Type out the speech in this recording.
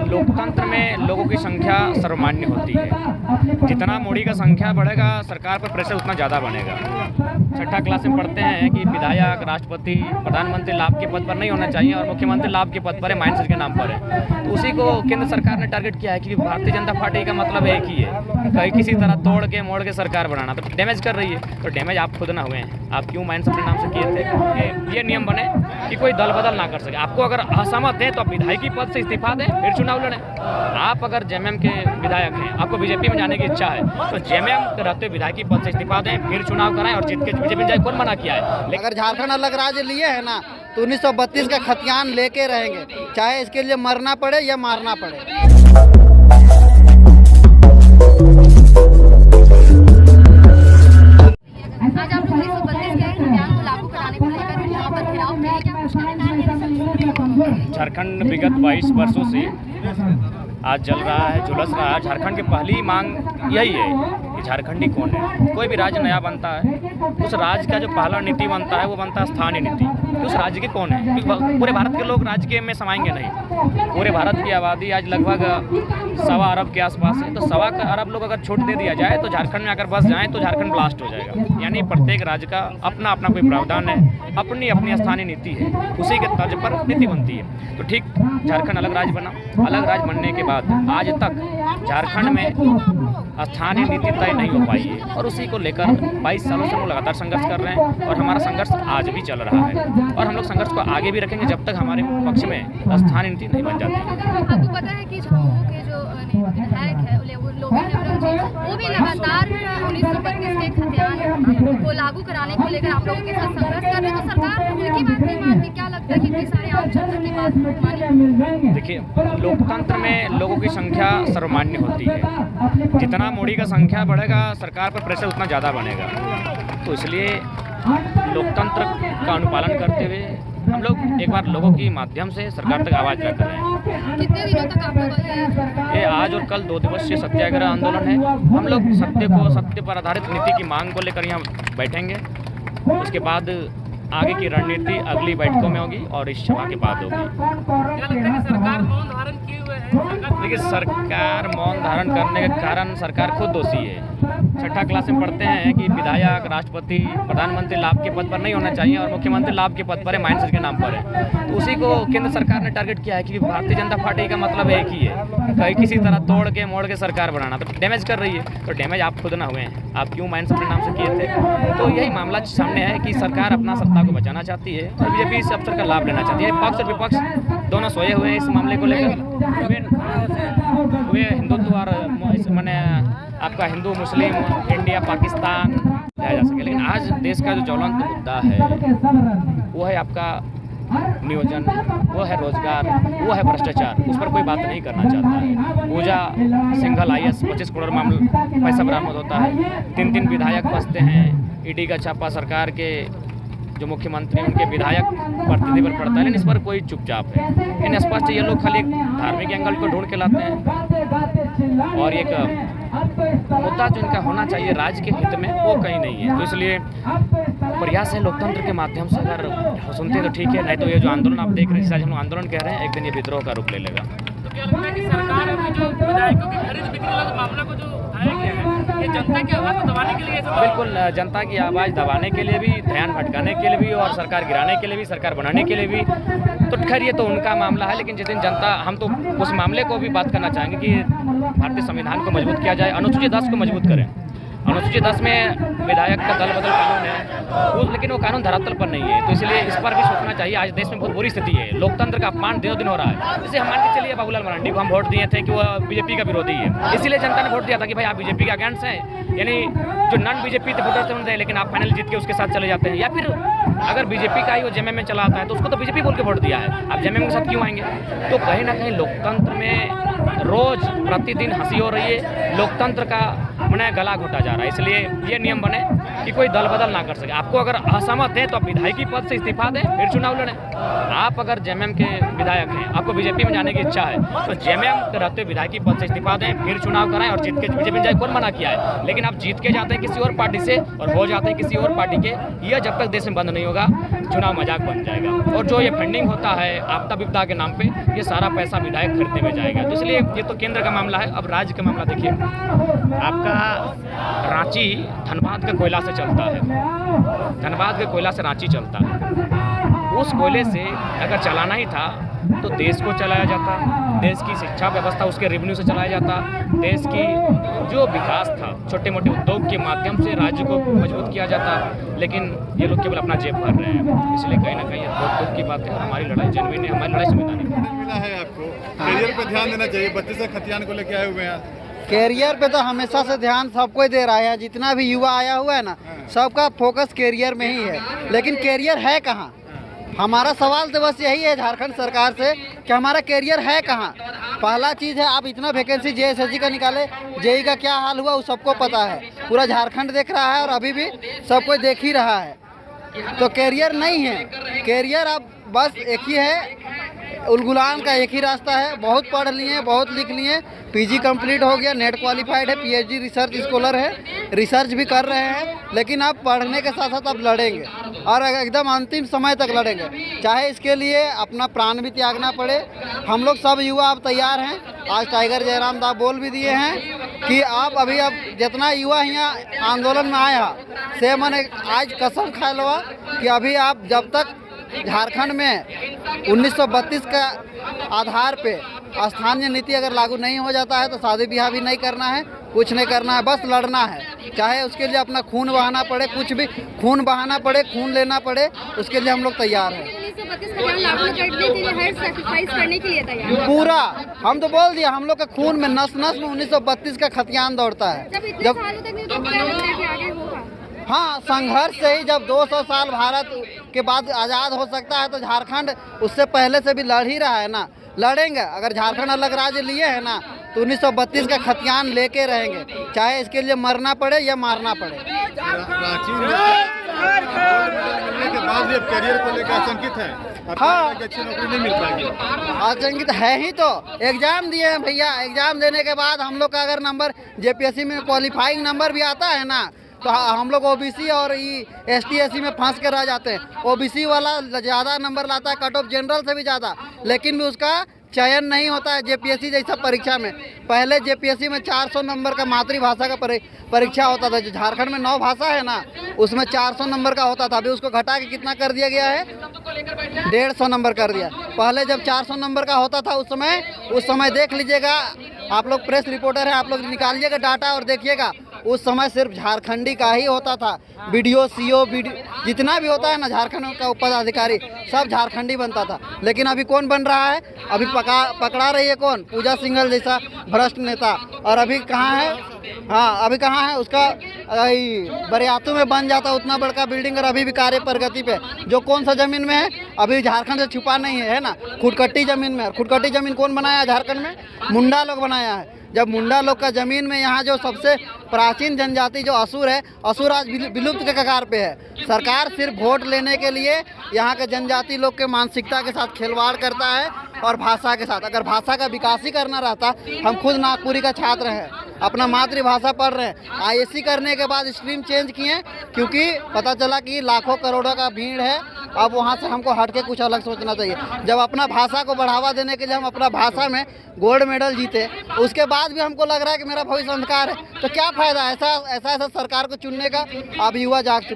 लोकतंत्र में लोगों की संख्या सर्वमान्य होती है। जितना मोदी का संख्या बढ़ेगा सरकार पर प्रेशर उतना ज़्यादा बनेगा। छठा क्लास में पढ़ते हैं कि विधायक, राष्ट्रपति, प्रधानमंत्री लाभ के पद पर नहीं होना चाहिए और मुख्यमंत्री लाभ के पद पर है, माइनस के नाम पर है। तो उसी को केंद्र सरकार ने टारगेट किया है कि भारतीय जनता पार्टी का मतलब एक ही है, कहीं किसी तरह तोड़ के मोड़ के सरकार बनाना। तो डैमेज कर रही है, तो डैमेज आप खुद ना हुए हैं। आप क्यों माइनस अपने नाम से किए थे? ये नियम बने कि कोई दल बदल ना कर सके। आपको अगर असहमत है तो आप विधायकी पद से इस्तीफा दें, फिर चुनाव लड़ें। आप अगर जेएमएम के विधायक हैं, आपको बीजेपी में जाने की इच्छा है, तो जेएमएम के रहते विधायकी पद से इस्तीफा दें, फिर चुनाव कराएं और जीत के बीजेपी जाए। कौन मना किया है? अगर झारखंड अलग राज्य लिए है ना तो 1932 का खतियान लेके रहेंगे, चाहे इसके लिए मरना पड़े या मारना पड़े। आज आप लोग 1932 के खतियान को लागू कराने को लेकर यहाँ पर घेराव किया है, क्या झारखंड विगत 22 वर्षों से आज जल रहा है, झुलस रहा है। झारखंड की पहली मांग यही है कि झारखंडी कौन है। कोई भी राज्य नया बनता है, उस राज्य का जो पहला नीति बनता है वो बनता है स्थानीय नीति कि उस राज्य के कौन है। क्योंकि पूरे भारत के लोग राज्य के में समाएंगे नहीं। पूरे भारत की आबादी आज लगभग 1.25 अरब के आसपास है, तो 1.25 अरब लोग अगर छूट दे दिया जाए तो झारखंड में अगर बस जाएँ तो झारखंड ब्लास्ट हो जाएगा। यानी प्रत्येक राज्य का अपना अपना कोई प्रावधान है, अपनी अपनी स्थानीय नीति है, उसी के तर्ज पर नीति बनती है। तो ठीक झारखंड अलग राज्य बना। अलग राज्य बनने के बाद आज तक झारखंड में स्थानीय नीति तय नहीं हो पाई है और उसी को लेकर 22 सालों से हम लगातार संघर्ष कर रहे हैं और हमारा संघर्ष आज भी चल रहा है और हम लोग संघर्ष को आगे भी रखेंगे जब तक हमारे पक्ष में स्थानीय नीति नहीं बन जाती। आपको पता है कि झामुमो के जो विधायक है वो भी लगातार 1932 के खतियान को लागू कराने को लेकर आप लोगों के साथ संघर्ष कर रहे हैं। तो सरकार उनकी बात नहीं मानती, क्या लगता है कि इतनी सारी आम जनता की बात मानी? देखिए, लोकतंत्र में लोगों की संख्या सर्वमान्य होती है। जितना मोदी का संख्या बढ़ेगा सरकार पर प्रेशर उतना ज़्यादा बनेगा। तो इसलिए लोकतंत्र का अनुपालन करते हुए हम लोग एक बार लोगों के माध्यम से सरकार तक आवाज़ रख रहे हैं। कितने दिनों तक आप लोग ये आज और कल 2 दिवसीय सत्याग्रह आंदोलन है। हम लोग सत्य पर आधारित नीति की मांग को लेकर यहाँ बैठेंगे। उसके बाद आगे की रणनीति अगली बैठकों में होगी और इस सभा के बाद होगी। सरकार मौन धारण किए हुए है। देखिए, सरकार मौन धारण करने के कारण सरकार खुद दोषी है। छठा क्लास में पढ़ते हैं कि विधायक, राष्ट्रपति, प्रधानमंत्री लाभ के पद पर नहीं होना चाहिए और मुख्यमंत्री लाभ के पद पर है, माइनस के नाम पर है। तो उसी को केंद्र सरकार ने टारगेट किया है कि भारतीय जनता पार्टी का मतलब एक ही है, कहीं किसी तरह तोड़ के मोड़ के सरकार बनाना। तो डैमेज कर रही है, तो डैमेज आप खुद ना हुए हैं। आप क्यों माइनस अपने नाम से किए थे? तो यही मामला सामने है कि सरकार अपना सत्ता को बचाना चाहती है और बीजेपी इस अवसर का लाभ लेना चाहती है। पक्ष और विपक्ष दोनों सोए हुए हैं इस मामले को लेकर। वे हिंदुत्व और मैंने आपका हिंदू, मुस्लिम, इंडिया, पाकिस्तान जाया जा सके, लेकिन आज देश का जो ज्वलंत मुद्दा है वो है आपका नियोजन, वो है रोजगार, वो है भ्रष्टाचार। उस पर कोई बात नहीं करना चाहता है। पूजा सिंघल IAS 25 करोड़ मामला पैसा बरामद होता है। 3 विधायक फंसते हैं। ईडी का छापा सरकार के जो मुख्यमंत्री उनके विधायक प्रतिनिधि पर पड़ता है, लेकिन इस पर कोई चुपचाप है। इन स्पष्ट ये लोग खाली एक धार्मिक एंगल को ढूंढ के लाते हैं और एक मुद्दा जो इनका होना चाहिए राज्य के हित में वो कहीं नहीं है। तो इसलिए प्रयास है लोकतंत्र के माध्यम से, अगर सुनते हैं तो ठीक है, नहीं तो ये जो आंदोलन आप देख रहे हैं, आज हम आंदोलन कह रहे हैं, एक दिन ये विद्रोह का रूप ले लेगा। तो क्या लगता है कि सरकार अभी जो विधायकों की खरीद बिक्री वाला मामला को जो उठाया गया है, ये जनता की आवाज़ को दबाने के लिए? बिल्कुल, जनता की आवाज़ दबाने के लिए भी, ध्यान भटकाने के लिए भी और सरकार गिराने के लिए भी, सरकार बनाने के लिए भी। तो खैर ये तो उनका मामला है, लेकिन जिस दिन जनता, हम तो उस मामले को भी बात करना चाहेंगे कि भारतीय संविधान को मजबूत किया जाए, अनुसूची 10 को मजबूत करें। अनुसूची 10 में विधायक का दल बदल कानून है, लेकिन वो कानून धरातल पर नहीं है। तो इसलिए इस पर भी सोचना चाहिए। आज देश में बहुत बुरी स्थिति है, लोकतंत्र का अपमान दिनों दिन हो रहा है। जैसे हम मान के चलिए बाबूलाल मरांडी को हम वोट दिए थे कि वो बीजेपी का विरोधी है, इसीलिए जनता ने वोट दिया था कि भाई आप बीजेपी के अगेंस्ट हैं, यानी जो नॉन बीजेपी थे वोटर थे उनसे, लेकिन आप फाइनल जीत के उसके साथ चले जाते हैं। या फिर अगर बीजेपी का ही वो जेएमएम में चला आता है तो उसको तो बीजेपी बोल के वोट दिया है, आप जेएमएम के साथ क्यों आएंगे? तो कहीं ना कहीं लोकतंत्र में रोज प्रतिदिन हंसी हो रही है। लोकतंत्र का अपने गला घोटा जा रहा है। इसलिए ये नियम बने कि कोई दल बदल ना कर सके। आपको अगर असहमत है तो आप विधायकी पद से इस्तीफा दें, फिर चुनाव लड़ें। आप अगर जेएमएम के विधायक हैं, आपको बीजेपी में जाने की इच्छा है, तो जेएमएम के रहते विधायकी पद से इस्तीफा दें, फिर चुनाव कराएं और जीत के बीजेपी में जाए। कौन मना किया है? लेकिन आप जीत के जाते हैं किसी और पार्टी से और हो जाते हैं किसी और पार्टी के, यह जब तक देश में बंद नहीं होगा चुनाव मजाक बन जाएगा। और जो ये फंडिंग होता है आपदा विपदा के नाम पे, ये सारा पैसा विधायक खरीदने में जाएगा। तो इसलिए ये तो केंद्र का मामला है। अब राज्य का मामला देखिए, आपका रांची धनबाद के कोयला से चलता है, धनबाद के कोयला से रांची चलता है। उस कोयले से अगर चलाना ही था तो देश को चलाया जाता, देश की शिक्षा व्यवस्था उसके रेवेन्यू से चलाया जाता, देश की जो विकास था छोटे मोटे उद्योग के माध्यम से राज्य को मजबूत किया जाता। लेकिन ये लोग केवल अपना जेब भर रहे हैं। इसलिए कहीं ना कहीं बहुत दुख की बात है। हमारी लड़ाई जेन्युइन है, हमारी लड़ाई संवैधानिक है। मिला है आपको करियर पे ध्यान देना चाहिए। 32 खतियान को लेके आए हुए हैं। कैरियर पे तो हमेशा से ध्यान सबको दे रहा है। जितना भी युवा आया हुआ है ना, सबका फोकस कैरियर में ही है। लेकिन कैरियर है कहाँ? हमारा सवाल तो बस यही है झारखंड सरकार से कि हमारा कैरियर है कहाँ। पहला चीज़ है, आप इतना वैकेंसी जेएसएससी का निकाले, जेई का क्या हाल हुआ वो सबको पता है। पूरा झारखंड देख रहा है और अभी भी सब कोई देख ही रहा है। तो कैरियर नहीं है। कैरियर अब बस एक ही है, उलगुलान का एक ही रास्ता है। बहुत पढ़ लिए, बहुत लिख लिए, पीजी कंप्लीट हो गया, नेट क्वालिफाइड है, पीएचडी रिसर्च स्कॉलर है, रिसर्च भी कर रहे हैं। लेकिन आप पढ़ने के साथ साथ आप लड़ेंगे और एकदम अंतिम समय तक लड़ेंगे, चाहे इसके लिए अपना प्राण भी त्यागना पड़े। हम लोग सब युवा अब तैयार हैं। आज टाइगर जयराम दा बोल भी दिए हैं कि आप अभी अब जितना युवा यहाँ आंदोलन में आया से मैंने आज कसम खा लवा कि अभी आप जब तक झारखंड में 1932 का आधार पे स्थानीय नीति अगर लागू नहीं हो जाता है तो शादी ब्याह भी नहीं करना है, कुछ नहीं करना है, बस लड़ना है। चाहे उसके लिए अपना खून बहाना पड़े, कुछ भी खून बहाना पड़े, खून लेना पड़े, उसके लिए हम लोग तैयार हैं। 1932 का लागू करने के लिए हर सैक्रिफाइस करने के लिए तैयार पूरा। हम तो बोल दिया, हम लोग का खून में नस नस में 1932 का खतियान दौड़ता है। जब सालों तक नहीं तो क्या लगता है कि आगे होगा? हाँ, संघर्ष से ही जब 200 साल भारत के बाद आज़ाद हो सकता है तो झारखंड उससे पहले से भी लड़ ही रहा है ना। लड़ेंगे। अगर झारखंड अलग राज्य लिए है ना तो 1932 का खतियान लेके रहेंगे, चाहे इसके लिए मरना पड़े या मारना पड़े। प्राचीन मिलने के बाद भी अब करियर को लेकर आशंकित है। हाँ, अच्छी नौकरी नहीं मिल पाएगी। आशंकित है ही तो। एग्जाम दिए हैं भैया, एग्जाम देने के बाद हम लोग का अगर नंबर जेपीएससी में क्वालिफाइंग नंबर भी आता है ना तो हम लोग ओबीसी और एसटी एससी में फंस के रह जाते हैं। ओबीसी वाला ज़्यादा नंबर लाता है, कट ऑफ जनरल से भी ज़्यादा, लेकिन भी उसका चयन नहीं होता है जेपीएससी जैसा परीक्षा में। पहले जेपीएससी में 400 नंबर का मातृभाषा का परीक्षा होता था। जो झारखंड में 9 भाषा है ना, उसमें 400 नंबर का होता था। अभी उसको घटा के कितना कर दिया गया है? 150 नंबर कर दिया। पहले जब 400 नंबर का होता था उस समय देख लीजिएगा, आप लोग प्रेस रिपोर्टर हैं, आप लोग निकालिएगा डाटा और देखिएगा, उस समय सिर्फ झारखंडी का ही होता था। बीडीओ, सीओ, जितना भी होता है ना झारखंड का पदाधिकारी, सब झारखंडी बनता था। लेकिन अभी कौन बन रहा है? अभी पकड़ा रही है कौन? पूजा सिंघल जैसा भ्रष्ट नेता। और अभी कहाँ है? हाँ, अभी कहाँ है? उसका बरियातू में बन जाता उतना बड़का बिल्डिंग और अभी भी कार्य प्रगति पे। जो कौन सा जमीन में है? अभी झारखंड से छुपा नहीं है ना, खुदकट्टी जमीन में। खुदकट्टी जमीन कौन बनाया झारखंड में? मुंडा लोग बनाया है। जब मुंडा लोग का ज़मीन में यहाँ जो सबसे प्राचीन जनजाति जो असुर है, असुर आज विलुप्त के कगार पे है। सरकार सिर्फ वोट लेने के लिए यहाँ के जनजाति लोग के मानसिकता के साथ खिलवाड़ करता है और भाषा के साथ। अगर भाषा का विकास ही करना रहता, हम खुद नागपुरी का छात्र हैं, अपना मातृभाषा पढ़ रहे हैं। आईएससी करने के बाद स्ट्रीम चेंज किए क्योंकि पता चला कि लाखों करोड़ों का भीड़ है। अब वहाँ से हमको हट के कुछ अलग सोचना चाहिए। जब अपना भाषा को बढ़ावा देने के लिए हम अपना भाषा में गोल्ड मेडल जीते, उसके बाद भी हमको लग रहा है कि मेरा भविष्य अंधकार है, तो क्या फ़ायदा ऐसा सरकार को चुनने का? अब युवा जाग चुके।